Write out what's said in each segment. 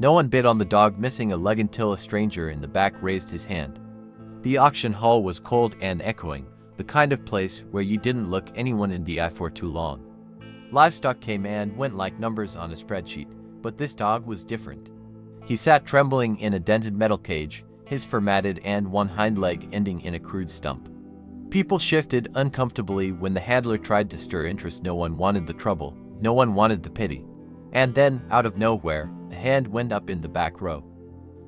No one bid on the dog missing a leg until a stranger in the back raised his hand. The auction hall was cold and echoing, the kind of place where you didn't look anyone in the eye for too long. Livestock came and went like numbers on a spreadsheet, but this dog was different. He sat trembling in a dented metal cage, his fur matted and one hind leg ending in a crude stump. People shifted uncomfortably when the handler tried to stir interest. No one wanted the trouble, no one wanted the pity. And then, out of nowhere, a hand went up in the back row.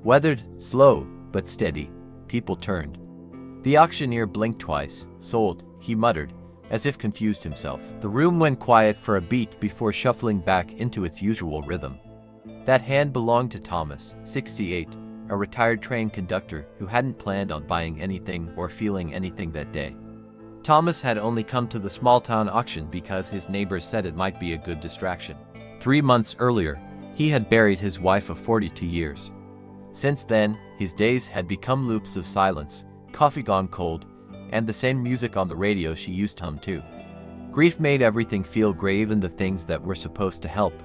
Weathered, slow, but steady, people turned. The auctioneer blinked twice. Sold, he muttered, as if confused himself. The room went quiet for a beat before shuffling back into its usual rhythm. That hand belonged to Thomas, 68, a retired train conductor who hadn't planned on buying anything or feeling anything that day. Thomas had only come to the small-town auction because his neighbors said it might be a good distraction. 3 months earlier, he had buried his wife of 42 years. Since then, his days had become loops of silence, coffee gone cold, and the same music on the radio she used to hum too. Grief made everything feel gray, even the things that were supposed to help.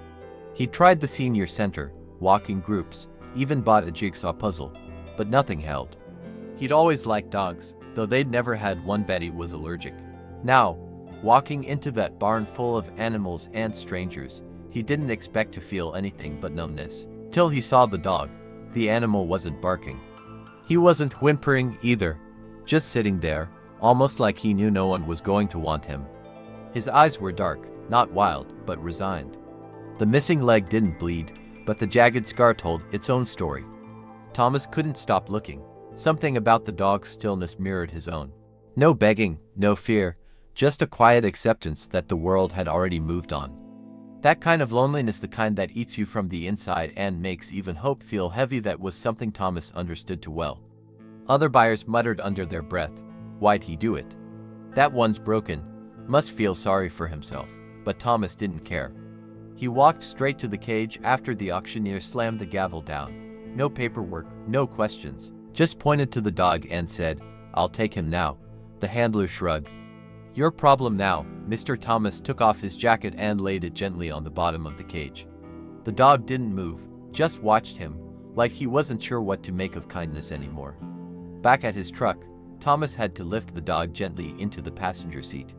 He tried the senior center, walking groups, even bought a jigsaw puzzle, but nothing held. He'd always liked dogs, though they'd never had one. Betty was allergic. Now, walking into that barn full of animals and strangers, he didn't expect to feel anything but numbness. Till he saw the dog. The animal wasn't barking. He wasn't whimpering either, just sitting there, almost like he knew no one was going to want him. His eyes were dark, not wild, but resigned. The missing leg didn't bleed, but the jagged scar told its own story. Thomas couldn't stop looking. Something about the dog's stillness mirrored his own. No begging, no fear, just a quiet acceptance that the world had already moved on. That kind of loneliness, the kind that eats you from the inside and makes even hope feel heavy, that was something Thomas understood too well. Other buyers muttered under their breath, "Why'd he do it? That one's broken, must feel sorry for himself." But Thomas didn't care. He walked straight to the cage after the auctioneer slammed the gavel down. No paperwork, no questions, just pointed to the dog and said, "I'll take him now." The handler shrugged. "Your problem now." Mr. Thomas took off his jacket and laid it gently on the bottom of the cage. The dog didn't move, just watched him, like he wasn't sure what to make of kindness anymore. Back at his truck, Thomas had to lift the dog gently into the passenger seat.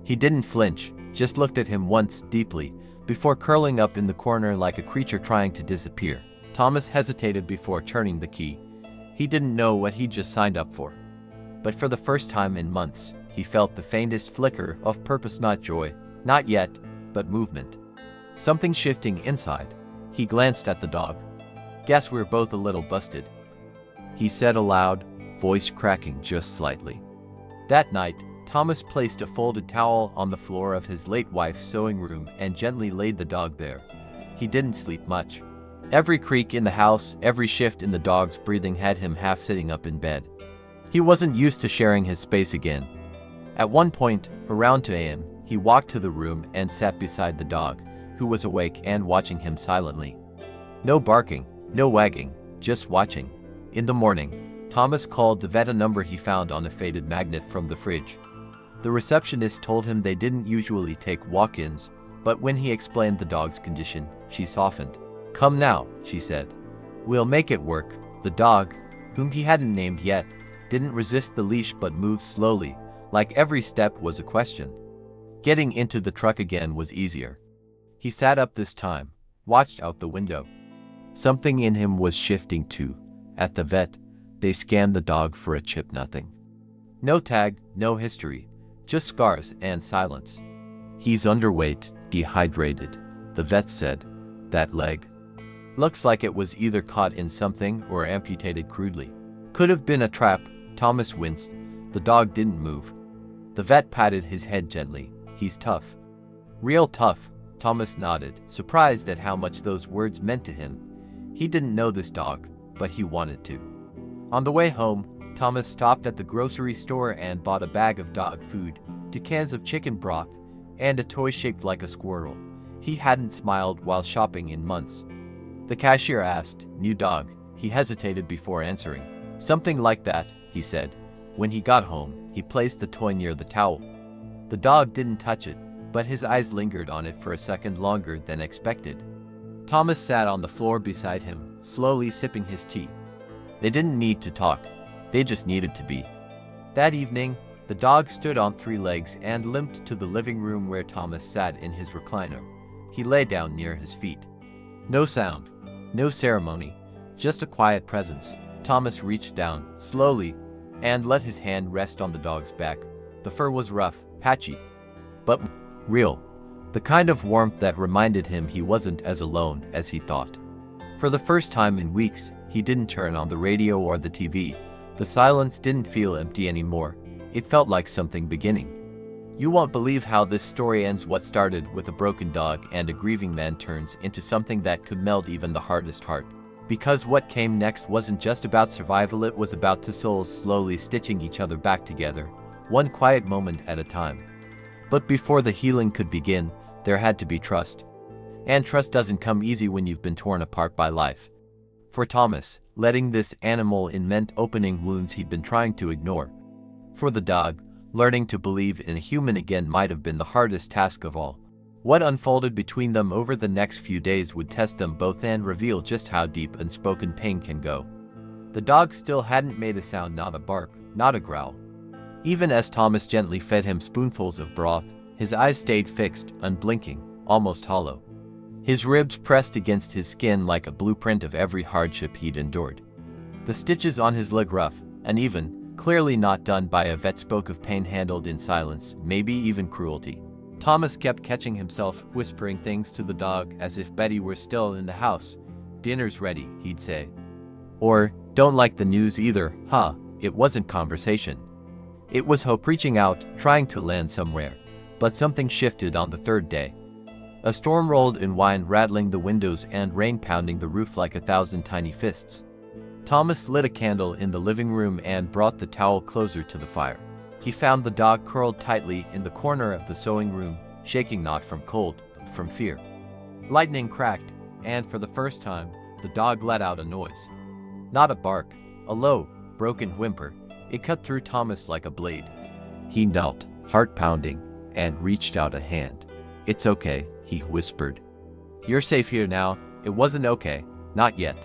He didn't flinch, just looked at him once deeply, before curling up in the corner like a creature trying to disappear. Thomas hesitated before turning the key. He didn't know what he'd just signed up for. But for the first time in months, he felt the faintest flicker of purpose, not joy, not yet, but movement. Something shifting inside. He glanced at the dog. "Guess we're both a little busted," he said aloud, voice cracking just slightly. That night, Thomas placed a folded towel on the floor of his late wife's sewing room and gently laid the dog there. He didn't sleep much. Every creak in the house, every shift in the dog's breathing had him half sitting up in bed. He wasn't used to sharing his space again. At one point, around 2 a.m., he walked to the room and sat beside the dog, who was awake and watching him silently. No barking, no wagging, just watching. In the morning, Thomas called the vet, a number he found on a faded magnet from the fridge. The receptionist told him they didn't usually take walk-ins, but when he explained the dog's condition, she softened. "Come now," she said. "We'll make it work." The dog, whom he hadn't named yet, didn't resist the leash but moved slowly, like every step was a question. Getting into the truck again was easier. He sat up this time, watched out the window. Something in him was shifting too. At the vet, they scanned the dog for a chip. Nothing. No tag, no history, just scars and silence. "He's underweight, dehydrated," the vet said. "That leg looks like it was either caught in something or amputated crudely." Could have been a trap. Thomas winced. The dog didn't move. The vet patted his head gently. "He's tough." "Real tough," Thomas nodded, surprised at how much those words meant to him. He didn't know this dog, but he wanted to. On the way home, Thomas stopped at the grocery store and bought a bag of dog food, 2 cans of chicken broth, and a toy shaped like a squirrel. He hadn't smiled while shopping in months. The cashier asked, "New dog?" He hesitated before answering. "Something like that," he said. When he got home, he placed the toy near the towel. The dog didn't touch it, but his eyes lingered on it for a second longer than expected. Thomas sat on the floor beside him, slowly sipping his tea. They didn't need to talk, they just needed to be. That evening, the dog stood on 3 legs and limped to the living room where Thomas sat in his recliner. He lay down near his feet. No sound, no ceremony, just a quiet presence. Thomas reached down, slowly, and let his hand rest on the dog's back. The fur was rough, patchy, but real. The kind of warmth that reminded him he wasn't as alone as he thought. For the first time in weeks, he didn't turn on the radio or the TV. The silence didn't feel empty anymore. It felt like something beginning. You won't believe how this story ends. What started with a broken dog and a grieving man turns into something that could melt even the hardest heart. Because what came next wasn't just about survival, it was about two souls slowly stitching each other back together, one quiet moment at a time. But before the healing could begin, there had to be trust. And trust doesn't come easy when you've been torn apart by life. For Thomas, letting this animal in meant opening wounds he'd been trying to ignore. For the dog, learning to believe in a human again might have been the hardest task of all. What unfolded between them over the next few days would test them both and reveal just how deep unspoken pain can go. The dog still hadn't made a sound, not a bark, not a growl. Even as Thomas gently fed him spoonfuls of broth, his eyes stayed fixed, unblinking, almost hollow. His ribs pressed against his skin like a blueprint of every hardship he'd endured. The stitches on his leg rough, uneven, clearly not done by a vet, spoke of pain handled in silence, maybe even cruelty. Thomas kept catching himself whispering things to the dog as if Betty were still in the house. "Dinner's ready," he'd say. Or, "Don't like the news either, huh?" It wasn't conversation. It was hope reaching out, trying to land somewhere. But something shifted on the 3rd day. A storm rolled in, wind rattling the windows and rain pounding the roof like 1,000 tiny fists. Thomas lit a candle in the living room and brought the towel closer to the fire. He found the dog curled tightly in the corner of the sewing room, shaking not from cold, but from fear. Lightning cracked, and for the first time, the dog let out a noise. Not a bark, a low, broken whimper. It cut through Thomas like a blade. He knelt, heart pounding, and reached out a hand. "It's okay," he whispered. "You're safe here now." It wasn't okay, not yet.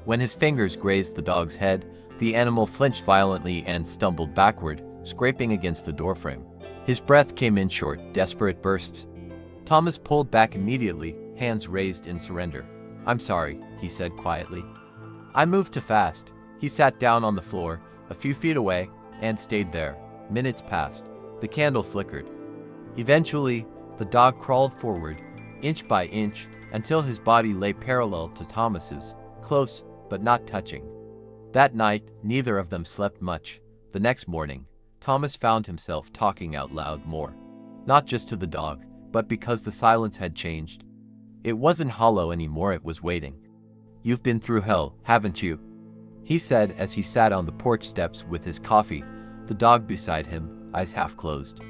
When his fingers grazed the dog's head, the animal flinched violently and stumbled backward, scraping against the doorframe. His breath came in short, desperate bursts. Thomas pulled back immediately, hands raised in surrender. "I'm sorry," he said quietly. "I moved too fast." He sat down on the floor, a few feet away, and stayed there. Minutes passed. The candle flickered. Eventually, the dog crawled forward, inch by inch, until his body lay parallel to Thomas's, close but not touching. That night, neither of them slept much. The next morning, Thomas found himself talking out loud more. Not just to the dog, but because the silence had changed. It wasn't hollow anymore, it was waiting. "You've been through hell, haven't you?" he said as he sat on the porch steps with his coffee, the dog beside him, eyes half closed.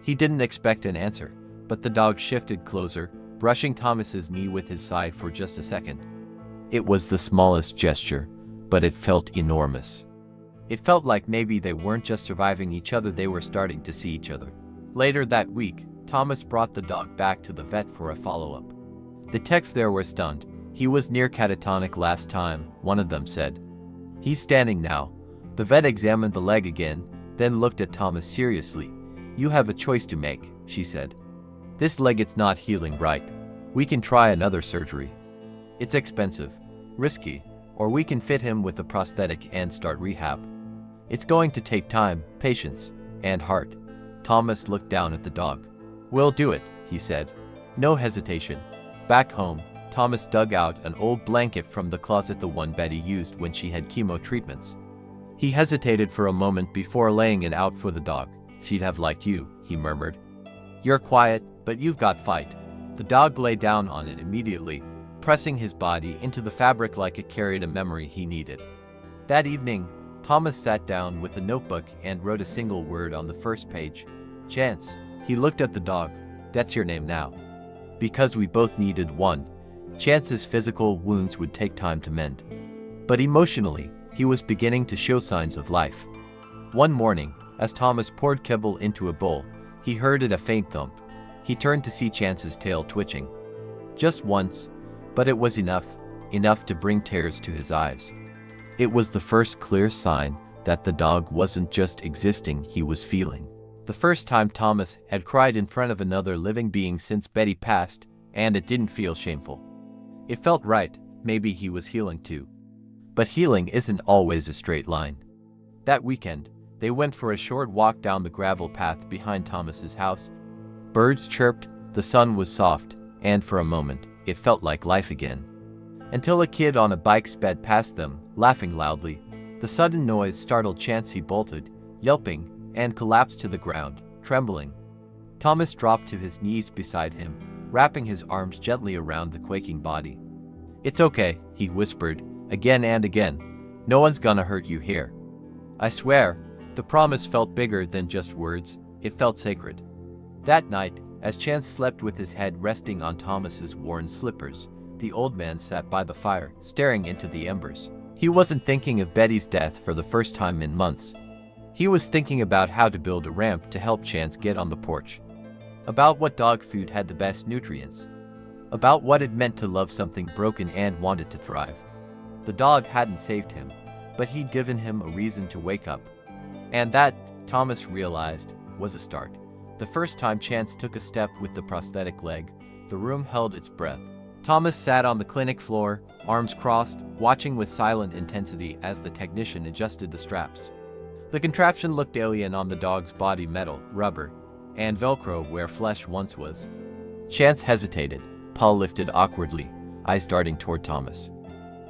He didn't expect an answer, but the dog shifted closer, brushing Thomas's knee with his side for just a second. It was the smallest gesture, but it felt enormous. It felt like maybe they weren't just surviving each other, they were starting to see each other. Later that week, Thomas brought the dog back to the vet for a follow-up. The techs there were stunned. "He was near catatonic last time," one of them said. "He's standing now." The vet examined the leg again, then looked at Thomas seriously. "You have a choice to make," she said. "This leg, it's not healing right. We can try another surgery. It's expensive, risky, or we can fit him with a prosthetic and start rehab. It's going to take time, patience, and heart." Thomas looked down at the dog. "We'll do it," he said. No hesitation. Back home, Thomas dug out an old blanket from the closet, the one Betty used when she had chemo treatments. He hesitated for a moment before laying it out for the dog. "She'd have liked you," he murmured. "You're quiet, but you've got fight." The dog lay down on it immediately, pressing his body into the fabric like it carried a memory he needed. That evening, Thomas sat down with a notebook and wrote a single word on the first page. "Chance." He looked at the dog. "That's your name now." Because we both needed one. Chance's physical wounds would take time to mend. But emotionally, he was beginning to show signs of life. One morning, as Thomas poured kibble into a bowl, he heard a faint thump. He turned to see Chance's tail twitching. Just once, but it was enough. enough to bring tears to his eyes. It was the first clear sign that the dog wasn't just existing, he was feeling. The first time Thomas had cried in front of another living being since Betty passed, and it didn't feel shameful. It felt right, maybe he was healing too. But healing isn't always a straight line. That weekend, they went for a short walk down the gravel path behind Thomas's house. Birds chirped, the sun was soft, and for a moment, it felt like life again. Until a kid on a bike sped past them, laughing loudly. The sudden noise startled Chance. He bolted, yelping, and collapsed to the ground, trembling. Thomas dropped to his knees beside him, wrapping his arms gently around the quaking body. "It's okay," he whispered, again and again. "No one's gonna hurt you here. I swear." The promise felt bigger than just words, it felt sacred. That night, as Chance slept with his head resting on Thomas's worn slippers, the old man sat by the fire, staring into the embers. He wasn't thinking of Betty's death for the first time in months. He was thinking about how to build a ramp to help Chance get on the porch. About what dog food had the best nutrients. About what it meant to love something broken and wanted to thrive. The dog hadn't saved him, but he'd given him a reason to wake up. And that, Thomas realized, was a start. The first time Chance took a step with the prosthetic leg, the room held its breath. Thomas sat on the clinic floor, arms crossed, watching with silent intensity as the technician adjusted the straps. The contraption looked alien on the dog's body, metal, rubber, and Velcro where flesh once was. Chance hesitated, paw lifted awkwardly, eyes darting toward Thomas.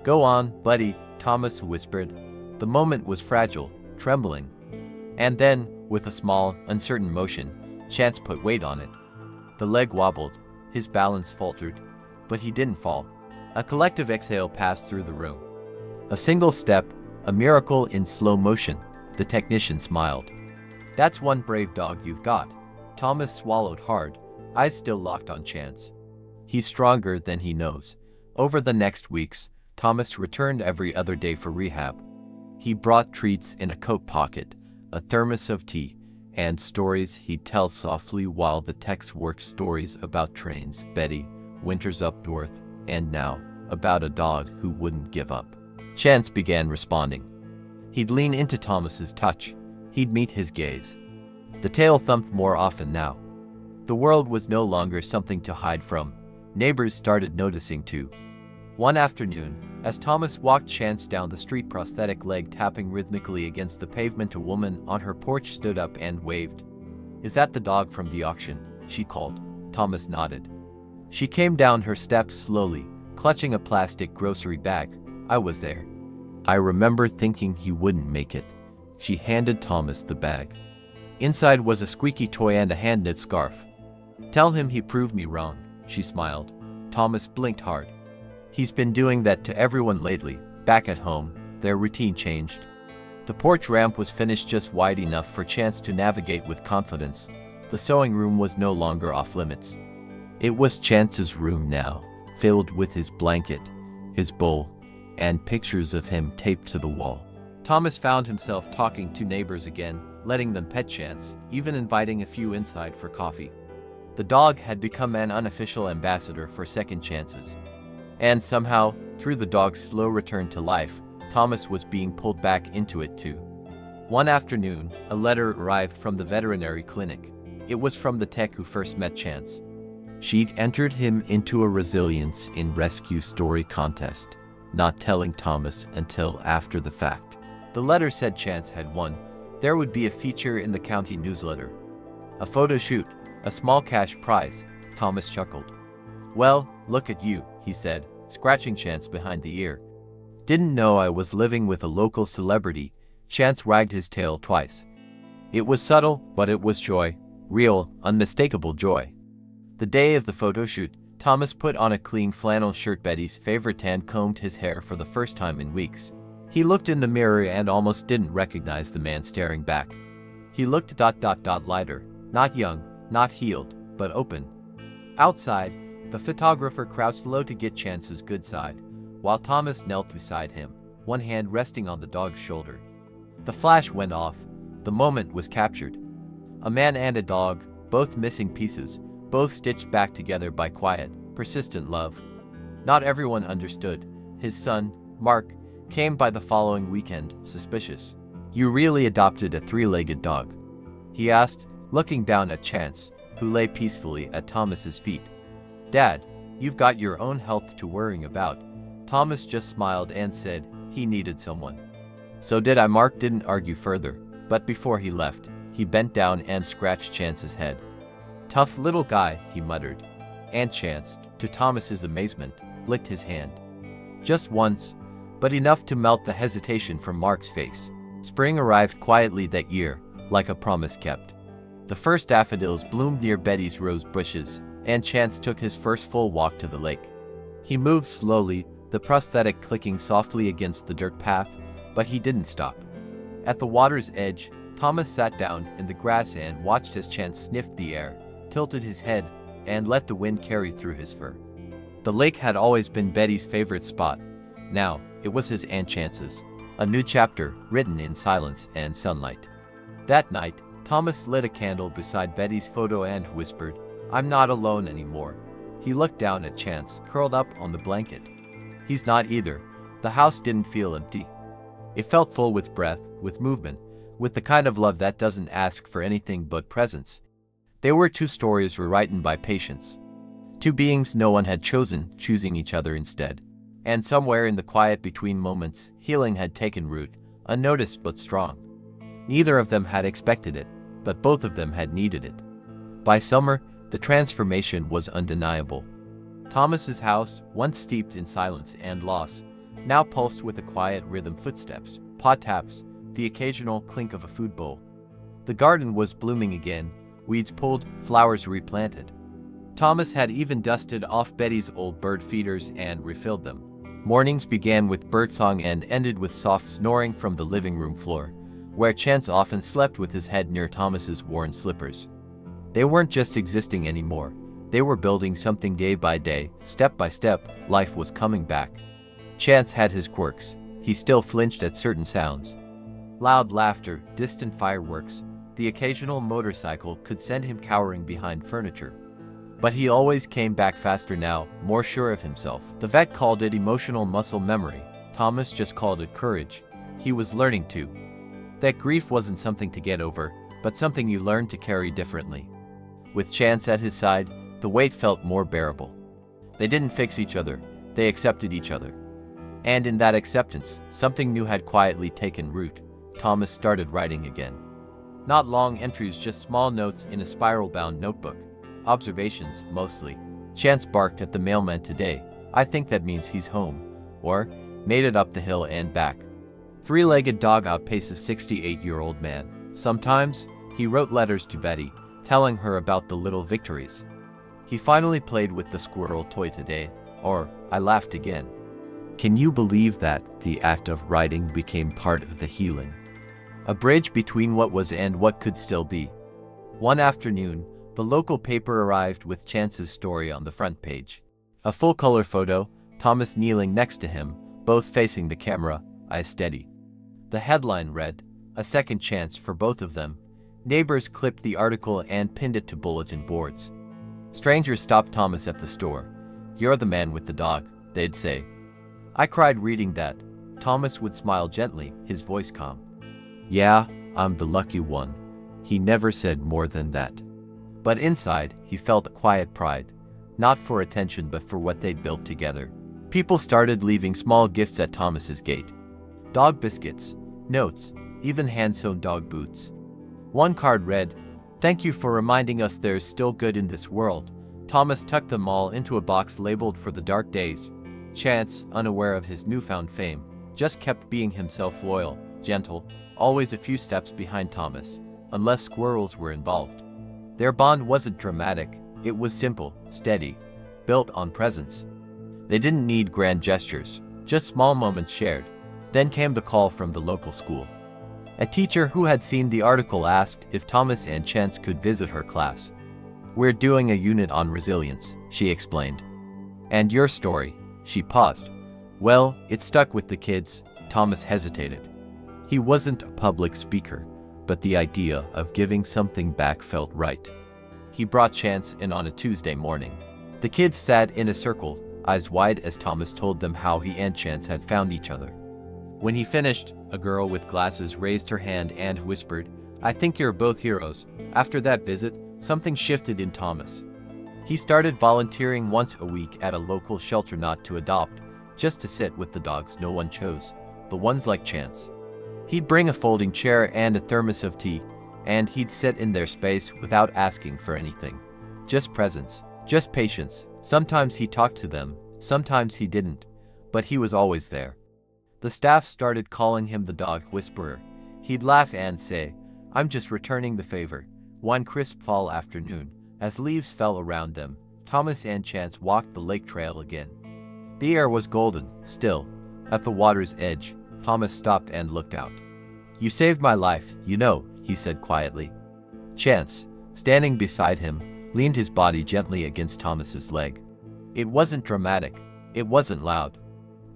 "Go on, buddy," Thomas whispered. The moment was fragile, trembling. And then, with a small, uncertain motion, Chance put weight on it. The leg wobbled, his balance faltered, but he didn't fall. A collective exhale passed through the room. A single step, a miracle in slow motion. The technician smiled. "That's one brave dog you've got." Thomas swallowed hard, eyes still locked on Chance. "He's stronger than he knows." Over the next weeks, Thomas returned every other day for rehab. He brought treats in a coat pocket, a thermos of tea, and stories he'd tell softly while the techs worked. Stories about trains, Betty, winters up north, and now, about a dog who wouldn't give up. Chance began responding. He'd lean into Thomas's touch. He'd meet his gaze. The tail thumped more often now. The world was no longer something to hide from. Neighbors started noticing too. One afternoon, as Thomas walked Chance down the street, prosthetic leg tapping rhythmically against the pavement, a woman on her porch stood up and waved. "Is that the dog from the auction?" she called. Thomas nodded. She came down her steps slowly, clutching a plastic grocery bag. "I was there. I remember thinking he wouldn't make it." She handed Thomas the bag. Inside was a squeaky toy and a hand-knit scarf. "Tell him he proved me wrong," she smiled. Thomas blinked hard. He's been doing that to everyone lately. Back at home, their routine changed. The porch ramp was finished just wide enough for Chance to navigate with confidence. The sewing room was no longer off limits. It was Chance's room now, filled with his blanket, his bowl, and pictures of him taped to the wall. Thomas found himself talking to neighbors again, letting them pet Chance, even inviting a few inside for coffee. The dog had become an unofficial ambassador for second chances. And somehow, through the dog's slow return to life, Thomas was being pulled back into it too. One afternoon, a letter arrived from the veterinary clinic. It was from the tech who first met Chance. She'd entered him into a resilience in rescue story contest, not telling Thomas until after the fact. The letter said Chance had won. There would be a feature in the county newsletter. A photo shoot, a small cash prize. Thomas chuckled. "Well, look at you," he said, scratching Chance behind the ear. "Didn't know I was living with a local celebrity." Chance wagged his tail twice. It was subtle, but it was joy. Real, unmistakable joy. The day of the photo shoot, Thomas put on a clean flannel shirt, Betty's favorite, and combed his hair for the first time in weeks. He looked in the mirror and almost didn't recognize the man staring back. He looked lighter, not young, not healed, but open. Outside, the photographer crouched low to get Chance's good side, while Thomas knelt beside him, one hand resting on the dog's shoulder. The flash went off. The moment was captured. A man and a dog, both missing pieces, both stitched back together by quiet, persistent love. Not everyone understood. His son, Mark, came by the following weekend, suspicious. "You really adopted a three-legged dog?" he asked, looking down at Chance, who lay peacefully at Thomas's feet. "Dad, you've got your own health to worrying about." Thomas just smiled and said he needed someone. "So did I." Mark didn't argue further, but before he left, he bent down and scratched Chance's head. "Tough little guy," he muttered. And Chance, to Thomas's amazement, licked his hand. Just once, but enough to melt the hesitation from Mark's face. Spring arrived quietly that year, like a promise kept. The first daffodils bloomed near Betty's rose bushes, and Chance took his first full walk to the lake. He moved slowly, the prosthetic clicking softly against the dirt path, but he didn't stop. At the water's edge, Thomas sat down in the grass and watched as Chance sniffed the air, tilted his head, and let the wind carry through his fur. The lake had always been Betty's favorite spot. Now, it was his and Chance's. A new chapter, written in silence and sunlight. That night, Thomas lit a candle beside Betty's photo and whispered, "I'm not alone anymore." He looked down at Chance, curled up on the blanket. "He's not either." The house didn't feel empty. It felt full with breath, with movement, with the kind of love that doesn't ask for anything but presence. There were two stories rewritten by patience. Two beings no one had chosen, choosing each other instead. And somewhere in the quiet between moments, healing had taken root, unnoticed but strong. Neither of them had expected it, but both of them had needed it. By summer, the transformation was undeniable. Thomas's house, once steeped in silence and loss, now pulsed with a quiet rhythm: footsteps, paw taps, the occasional clink of a food bowl. The garden was blooming again, weeds pulled, flowers replanted. Thomas had even dusted off Betty's old bird feeders and refilled them. Mornings began with birdsong and ended with soft snoring from the living room floor, where Chance often slept with his head near Thomas's worn slippers. They weren't just existing anymore. They were building something day by day, step by step. Life was coming back. Chance had his quirks. He still flinched at certain sounds. Loud laughter, distant fireworks, the occasional motorcycle could send him cowering behind furniture. But he always came back faster now, more sure of himself. The vet called it emotional muscle memory. Thomas just called it courage. He was learning to. That grief wasn't something to get over, but something you learned to carry differently. With Chance at his side, the weight felt more bearable. They didn't fix each other, they accepted each other. And in that acceptance, something new had quietly taken root. Thomas started writing again. Not long entries, just small notes in a spiral-bound notebook. Observations, mostly. "Chance barked at the mailman today. I think that means he's home." Or, "Made it up the hill and back." Three-legged dog outpaces 68-year-old man. Sometimes, he wrote letters to Betty, telling her about the little victories. "He finally played with the squirrel toy today." Or, "I laughed again." Can you believe that the act of writing became part of the healing? A bridge between what was and what could still be. One afternoon, the local paper arrived with Chance's story on the front page. A full-color photo, Thomas kneeling next to him, both facing the camera, eyes steady. The headline read, "A second chance for both of them." Neighbors clipped the article and pinned it to bulletin boards. Strangers stopped Thomas at the store. "You're the man with the dog," they'd say. "I cried reading that." Thomas would smile gently, his voice calm. "Yeah, I'm the lucky one." He never said more than that. But inside, he felt a quiet pride, not for attention but for what they'd built together. People started leaving small gifts at Thomas's gate. Dog biscuits, notes, even hand-sewn dog boots. One card read, "Thank you for reminding us there's still good in this world." Thomas tucked them all into a box labeled "For the Dark Days." Chance, unaware of his newfound fame, just kept being himself, loyal, gentle, always a few steps behind Thomas, unless squirrels were involved. Their bond wasn't dramatic, it was simple, steady, built on presence. They didn't need grand gestures, just small moments shared. Then came the call from the local school. A teacher who had seen the article asked if Thomas and Chance could visit her class. "We're doing a unit on resilience," she explained. "And your story?" She paused. "Well, it stuck with the kids." Thomas hesitated. He wasn't a public speaker, but the idea of giving something back felt right. He brought Chance in on a Tuesday morning. The kids sat in a circle, eyes wide as Thomas told them how he and Chance had found each other. When he finished, a girl with glasses raised her hand and whispered, "I think you're both heroes." After that visit, something shifted in Thomas. He started volunteering once a week at a local shelter, not to adopt, just to sit with the dogs no one chose, the ones like Chance. He'd bring a folding chair and a thermos of tea, and he'd sit in their space without asking for anything. Just presence, just patience. Sometimes he talked to them, sometimes he didn't, but he was always there. The staff started calling him the dog whisperer. He'd laugh and say, "I'm just returning the favor." One crisp fall afternoon, as leaves fell around them, Thomas and Chance walked the lake trail again. The air was golden, still. At the water's edge, Thomas stopped and looked out. "You saved my life, you know," he said quietly. Chance, standing beside him, leaned his body gently against Thomas's leg. It wasn't dramatic, it wasn't loud,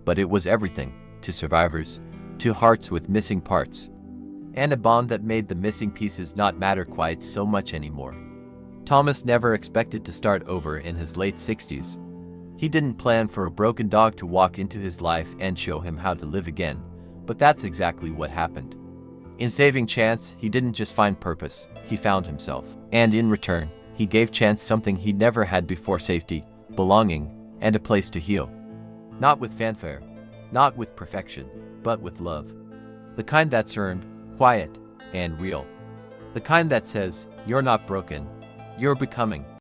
but it was everything, to survivors, to hearts with missing parts, and a bond that made the missing pieces not matter quite so much anymore. Thomas never expected to start over in his late 60s. He didn't plan for a broken dog to walk into his life and show him how to live again, but that's exactly what happened. In saving Chance, he didn't just find purpose, he found himself. And in return, he gave Chance something he'd never had before: safety, belonging, and a place to heal. Not with fanfare, not with perfection, but with love. The kind that's earned, quiet, and real. The kind that says, "You're not broken, you're becoming."